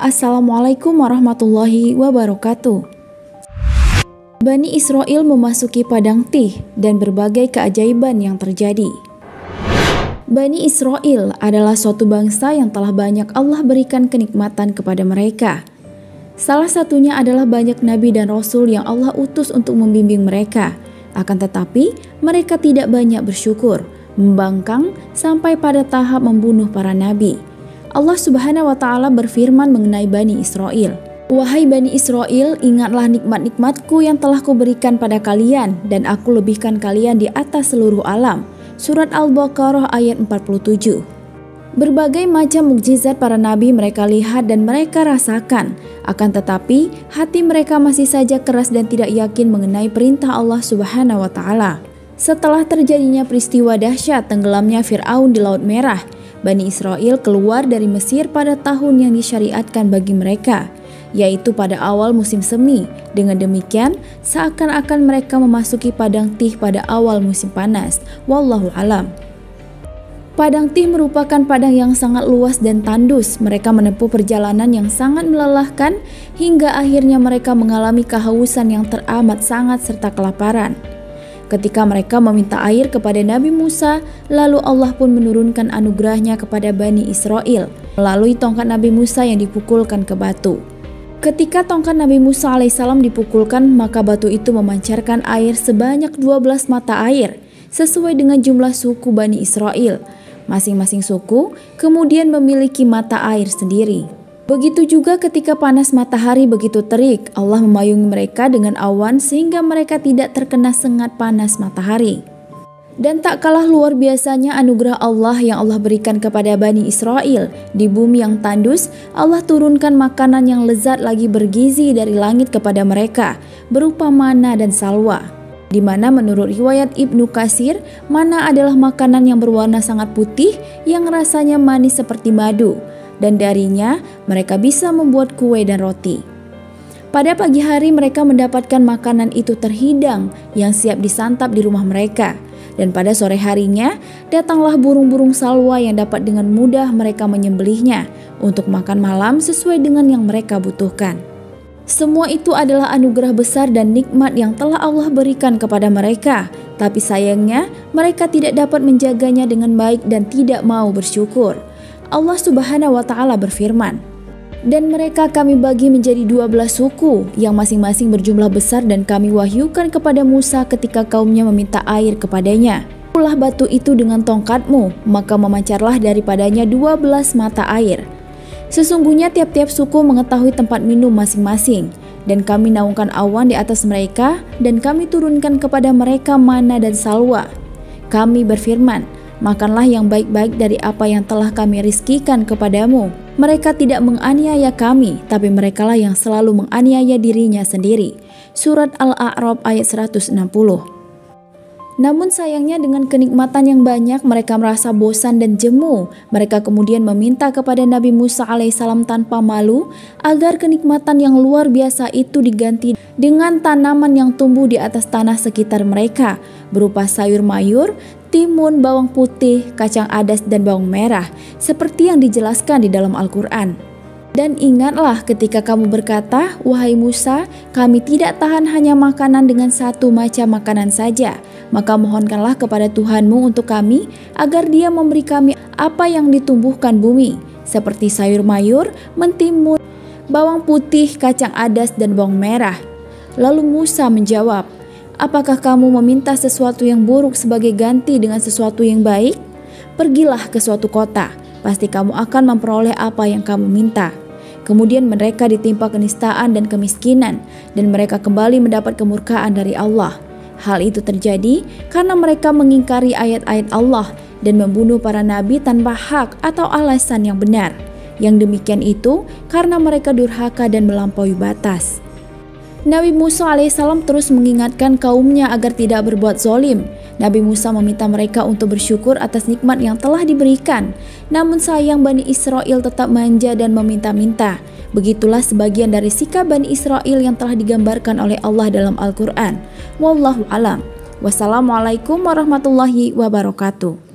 Assalamualaikum warahmatullahi wabarakatuh. Bani Israel memasuki padang Tih dan berbagai keajaiban yang terjadi. Bani Israel adalah suatu bangsa yang telah banyak Allah berikan kenikmatan kepada mereka. Salah satunya adalah banyak nabi dan rasul yang Allah utus untuk membimbing mereka. Akan tetapi, mereka tidak banyak bersyukur, membangkang sampai pada tahap membunuh para nabi. Allah Subhanahu wa Ta'ala berfirman mengenai Bani Israel, "Wahai Bani Israel, ingatlah nikmat-nikmatku yang telah kuberikan pada kalian, dan aku lebihkan kalian di atas seluruh alam." Surat Al-Baqarah ayat 47. Berbagai macam mukjizat para nabi mereka lihat dan mereka rasakan. Akan tetapi, hati mereka masih saja keras dan tidak yakin mengenai perintah Allah Subhanahu wa Ta'ala. Setelah terjadinya peristiwa dahsyat tenggelamnya Fir'aun di Laut Merah, Bani Israel keluar dari Mesir pada tahun yang disyariatkan bagi mereka, yaitu pada awal musim semi. Dengan demikian, seakan-akan mereka memasuki padang Tih pada awal musim panas. Wallahu alam. Padang Tih merupakan padang yang sangat luas dan tandus. Mereka menempuh perjalanan yang sangat melelahkan hingga akhirnya mereka mengalami kehausan yang teramat sangat serta kelaparan. Ketika mereka meminta air kepada Nabi Musa, lalu Allah pun menurunkan anugerahnya kepada Bani Israel melalui tongkat Nabi Musa yang dipukulkan ke batu. Ketika tongkat Nabi Musa alaihissalam dipukulkan, maka batu itu memancarkan air sebanyak 12 mata air sesuai dengan jumlah suku Bani Israel. Masing-masing suku kemudian memiliki mata air sendiri. Begitu juga ketika panas matahari begitu terik, Allah memayungi mereka dengan awan sehingga mereka tidak terkena sengat panas matahari. Dan tak kalah luar biasanya anugerah Allah yang Allah berikan kepada Bani Israel. Di bumi yang tandus, Allah turunkan makanan yang lezat lagi bergizi dari langit kepada mereka, berupa mana dan salwa. Di mana menurut riwayat Ibnu Katsir, mana adalah makanan yang berwarna sangat putih yang rasanya manis seperti madu. Dan darinya mereka bisa membuat kue dan roti. Pada pagi hari mereka mendapatkan makanan itu terhidang yang siap disantap di rumah mereka. Dan pada sore harinya datanglah burung-burung salwa yang dapat dengan mudah mereka menyembelihnya untuk makan malam sesuai dengan yang mereka butuhkan. Semua itu adalah anugerah besar dan nikmat yang telah Allah berikan kepada mereka. Tapi sayangnya mereka tidak dapat menjaganya dengan baik dan tidak mau bersyukur. Allah Subhanahu wa Ta'ala berfirman, "Dan mereka kami bagi menjadi 12 suku yang masing-masing berjumlah besar dan kami wahyukan kepada Musa ketika kaumnya meminta air kepadanya. Pukullah batu itu dengan tongkatmu, maka memancarlah daripadanya 12 mata air. Sesungguhnya tiap-tiap suku mengetahui tempat minum masing-masing, dan kami naungkan awan di atas mereka dan kami turunkan kepada mereka mana dan salwa. Kami berfirman, makanlah yang baik-baik dari apa yang telah kami rizkikan kepadamu. Mereka tidak menganiaya kami, tapi merekalah yang selalu menganiaya dirinya sendiri." Surat Al-A'raf ayat 160. Namun sayangnya dengan kenikmatan yang banyak mereka merasa bosan dan jemu. Mereka kemudian meminta kepada Nabi Musa alaihissalam tanpa malu agar kenikmatan yang luar biasa itu diganti dengan tanaman yang tumbuh di atas tanah sekitar mereka, berupa sayur mayur, timun, bawang putih, kacang adas, dan bawang merah, seperti yang dijelaskan di dalam Al-Quran. "Dan ingatlah ketika kamu berkata, 'Wahai Musa, kami tidak tahan hanya makanan dengan satu macam makanan saja. Maka mohonkanlah kepada Tuhanmu untuk kami, agar Dia memberi kami apa yang ditumbuhkan bumi, seperti sayur mayur, mentimun, bawang putih, kacang adas, dan bawang merah.' Lalu Musa menjawab, 'Apakah kamu meminta sesuatu yang buruk sebagai ganti dengan sesuatu yang baik? Pergilah ke suatu kota, pasti kamu akan memperoleh apa yang kamu minta.' Kemudian mereka ditimpa kenistaan dan kemiskinan, dan mereka kembali mendapat kemurkaan dari Allah. Hal itu terjadi karena mereka mengingkari ayat-ayat Allah dan membunuh para nabi tanpa hak atau alasan yang benar. Yang demikian itu karena mereka durhaka dan melampaui batas. Nabi Musa alaihissalam terus mengingatkan kaumnya agar tidak berbuat zalim. Nabi Musa meminta mereka untuk bersyukur atas nikmat yang telah diberikan. Namun sayang Bani Israel tetap manja dan meminta-minta. Begitulah sebagian dari sikap Bani Israel yang telah digambarkan oleh Allah dalam Al-Quran. Wallahu alam. Wassalamualaikum warahmatullahi wabarakatuh.